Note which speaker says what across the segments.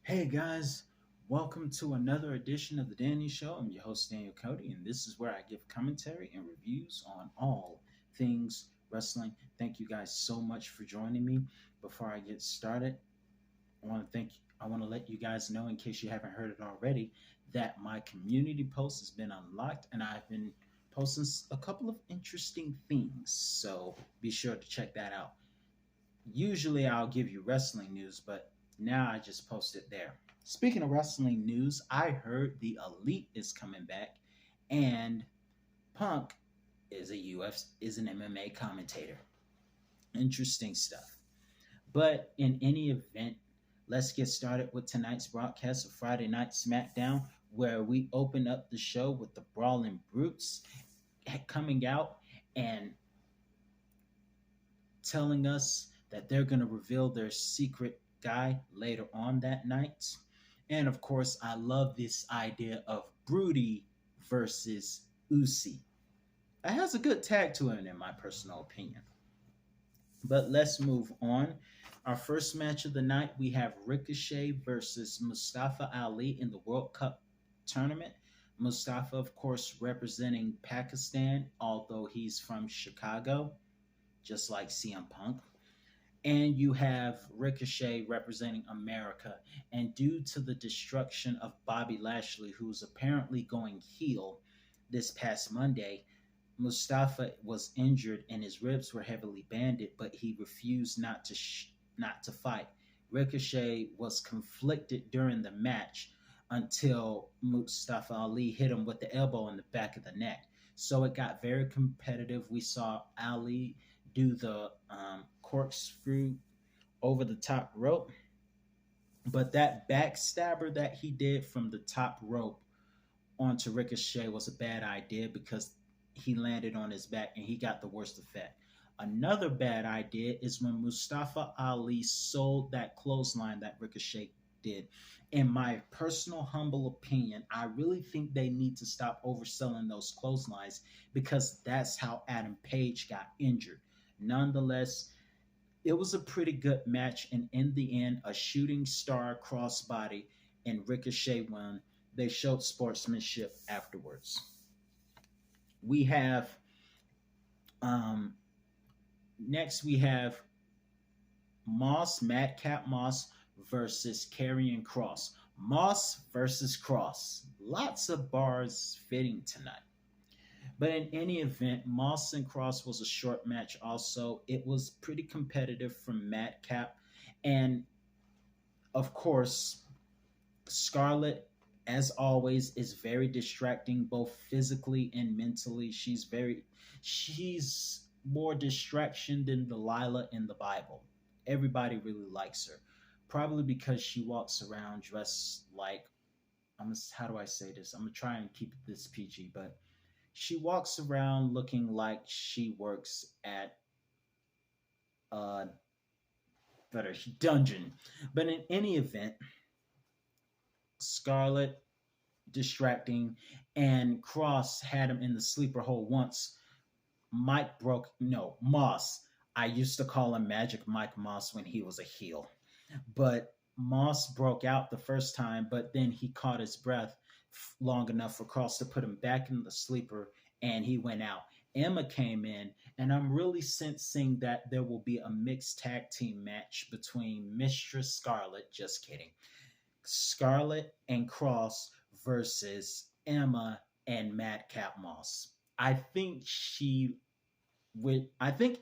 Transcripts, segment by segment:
Speaker 1: Hey guys, welcome to another edition of the Danny Show. I'm your host Daniel Cody, and this is where I give commentary and reviews on all things wrestling. Thank you guys so much for joining me. Before I get started, I want to let you guys know, in case you haven't heard it already, that my community post has been unlocked, and I've been posting a couple of interesting things. So be sure to check that out. Usually I'll give you wrestling news, but now I just post it there. Speaking of wrestling news, I heard the Elite is coming back, and Punk is an MMA commentator. Interesting stuff. But in any event, let's get started with tonight's broadcast of Friday Night SmackDown, where we open up the show with the Brawling Brutes coming out and telling us that they're going to reveal their secret guy later on that night. And of course, I love this idea of Broody versus Usi. It has a good tag to it, in my personal opinion. But let's move on. Our first match of the night, we have Ricochet versus Mustafa Ali in the World Cup tournament. Mustafa, of course, representing Pakistan, although he's from Chicago, just like CM Punk. And you have Ricochet representing America. And due to the destruction of Bobby Lashley, who's apparently going heel this past Monday, Mustafa was injured and his ribs were heavily banded, but he refused not to fight. Ricochet was conflicted during the match until Mustafa Ali hit him with the elbow in the back of the neck. So it got very competitive. We saw Ali do the corkscrew over the top rope, but that backstabber that he did from the top rope onto Ricochet was a bad idea because he landed on his back and he got the worst effect. Another bad idea is when Mustafa Ali sold that clothesline that Ricochet did. In my personal humble opinion, I really think they need to stop overselling those clotheslines because that's how Adam Page got injured. Nonetheless, it was a pretty good match, and in the end, a shooting star crossbody and Ricochet won. They showed sportsmanship afterwards. We have um, next we have Madcap Moss versus Karrion Cross. Moss versus Cross. Lots of bars fitting tonight. But in any event, Moss and Cross was a short match also. It was pretty competitive from Madcap. And of course, Scarlett, as always, is very distracting both physically and mentally. She's more distraction than Delilah in the Bible. Everybody really likes her. Probably because she walks around dressed like how do I say this? I'm gonna try and keep this PG, but she walks around looking like she works at a better dungeon. But in any event, Scarlet distracting and Cross had him in the sleeper hole once. Mike broke no Moss. I used to call him Magic Mike Moss when he was a heel. But Moss broke out the first time, but then he caught his breath long enough for Cross to put him back in the sleeper and he went out. Emma came in, and I'm really sensing that there will be a mixed tag team match between Mistress Scarlet, just kidding, Scarlet and Cross versus Emma and Madcap Moss. I think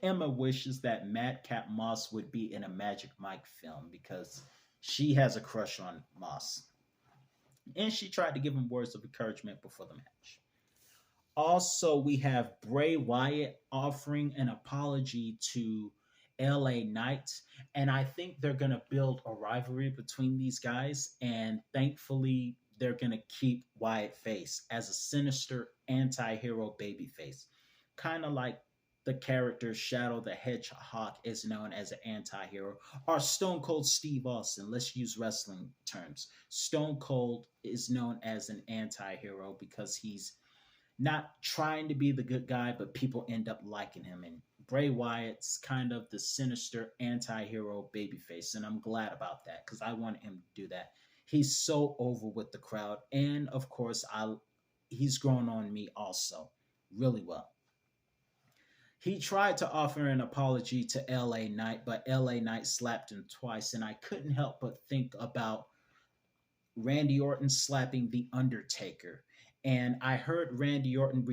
Speaker 1: Emma wishes that Madcap Moss would be in a Magic Mike film because she has a crush on Moss. And she tried to give him words of encouragement before the match. Also, we have Bray Wyatt offering an apology to LA Knight, and I think they're going to build a rivalry between these guys, and thankfully, they're going to keep Wyatt face as a sinister anti hero babyface. Kind of like the character Shadow the Hedgehog is known as an anti hero, or Stone Cold Steve Austin. Let's use wrestling terms. Stone Cold is known as an anti hero because he's not trying to be the good guy, but people end up liking him. And Bray Wyatt's kind of the sinister anti hero babyface. And I'm glad about that because I want him to do that. He's so over with the crowd, and of course, I he's grown on me also really well. He tried to offer an apology to LA Knight, but LA Knight slapped him twice, and I couldn't help but think about Randy Orton slapping The Undertaker. And I heard Randy Orton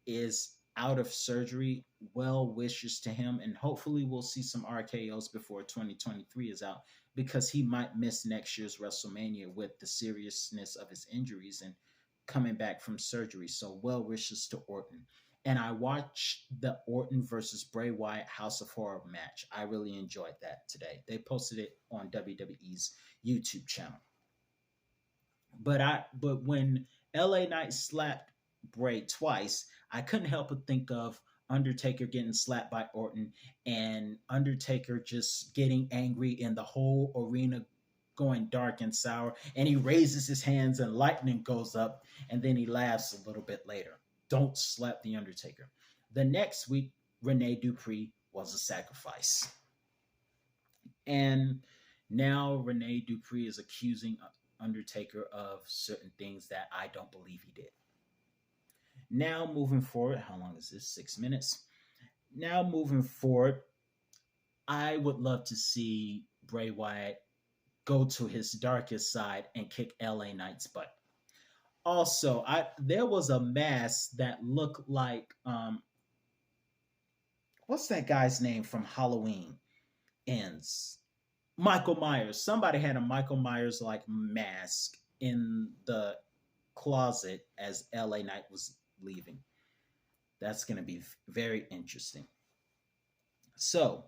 Speaker 1: is out of surgery. Well wishes to him. And hopefully we'll see some RKOs before 2023 is out because he might miss next year's WrestleMania with the seriousness of his injuries and coming back from surgery. So well wishes to Orton. And I watched the Orton versus Bray Wyatt House of Horror match. I really enjoyed that today. They posted it on WWE's YouTube channel. But when LA Knight slapped Bray twice, I couldn't help but think of Undertaker getting slapped by Orton and Undertaker just getting angry and the whole arena going dark and sour, and he raises his hands and lightning goes up, and then he laughs a little bit later. Don't slap the Undertaker. The next week, Rene Dupree was a sacrifice. And now Rene Dupree is accusing Undertaker of certain things that I don't believe he did. Now moving forward, how long is this? 6 minutes. Now moving forward, I would love to see Bray Wyatt go to his darkest side and kick LA Knight's butt. Also, there was a mask that looked like what's that guy's name from Halloween Ends? Michael Myers. Somebody had a Michael Myers like mask in the closet as LA Knight was leaving. That's going to be very interesting. So,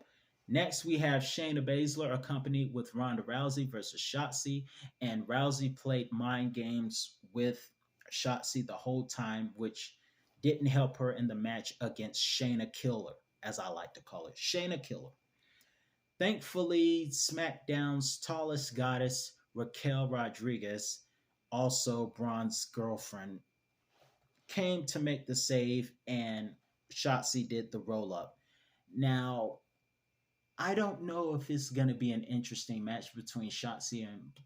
Speaker 1: next we have Shayna Baszler accompanied with Ronda Rousey versus Shotzi. And Rousey played mind games with Shotzi the whole time, which didn't help her in the match against Shayna Killer, as I like to call it. Shayna Killer. Thankfully, SmackDown's tallest goddess, Raquel Rodriguez, also Braun's girlfriend, came to make the save, and Shotzi did the roll up. Now, I don't know if it's going to be an interesting match between Shotzi and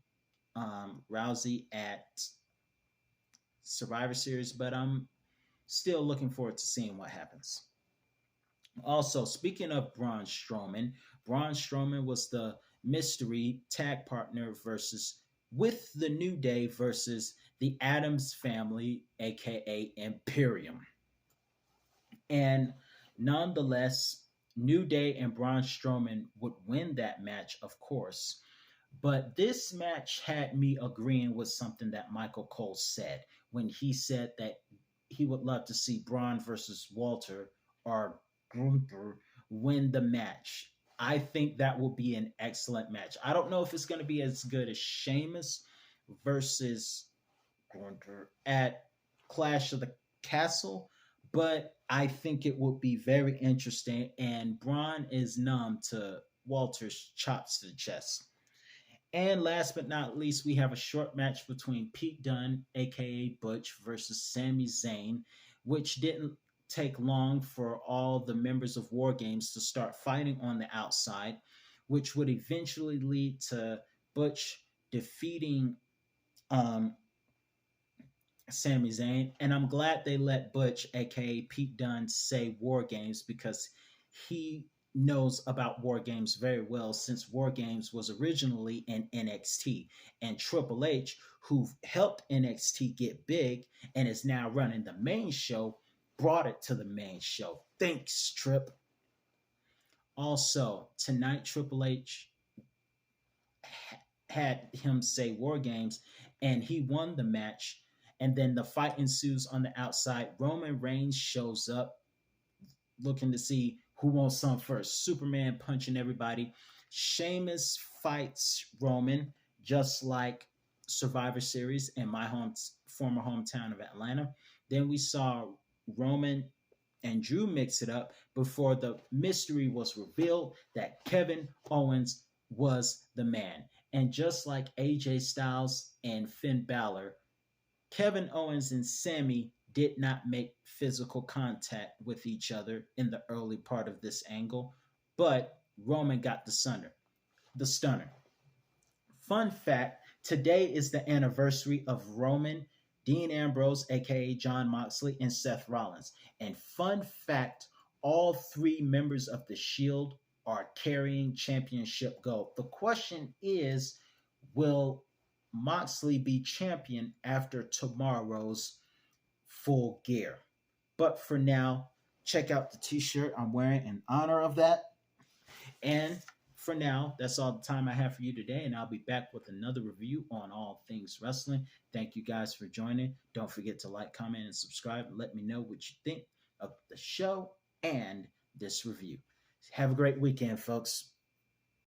Speaker 1: Rousey at Survivor Series, but I'm still looking forward to seeing what happens. Also, speaking of Braun Strowman was the mystery tag partner versus with the New Day versus the Adams family, aka Imperium. And nonetheless, New Day and Braun Strowman would win that match, of course. But this match had me agreeing with something that Michael Cole said when he said that he would love to see Braun versus Walter or Gunther win the match. I think that will be an excellent match. I don't know if it's going to be as good as Sheamus versus Gunther at Clash of the Castle, but I think it will be very interesting. And Braun is numb to Walter's chops to the chest. And last but not least, we have a short match between Pete Dunne, aka Butch, versus Sami Zayn, which didn't take long for all the members of War Games to start fighting on the outside, which would eventually lead to Butch defeating Sami Zayn. And I'm glad they let Butch, aka Pete Dunne, say War Games because he knows about War Games very well since War Games was originally in NXT. And Triple H, who helped NXT get big and is now running the main show, brought it to the main show. Thanks, Trip. Also, tonight Triple H had him say War Games and he won the match. And then the fight ensues on the outside. Roman Reigns shows up looking to see who wants some first. Superman punching everybody. Sheamus fights Roman just like Survivor Series in my former hometown of Atlanta. Then we saw Roman and Drew mix it up before the mystery was revealed that Kevin Owens was the man. And just like AJ Styles and Finn Balor, Kevin Owens and Sammy did not make physical contact with each other in the early part of this angle, but Roman got the stunner. Fun fact, Today is the anniversary of Roman, Dean Ambrose, aka John Moxley, and Seth Rollins. And fun fact, all three members of the Shield are carrying championship gold. The question is, will Moxley be champion after tomorrow's Full Gear? But for now, check out the t-shirt I'm wearing in honor of that. And for now, that's all the time I have for you today. And I'll be back with another review on all things wrestling. Thank you guys for joining. Don't forget to like, comment, and subscribe. And let me know what you think of the show and this review. Have a great weekend, folks.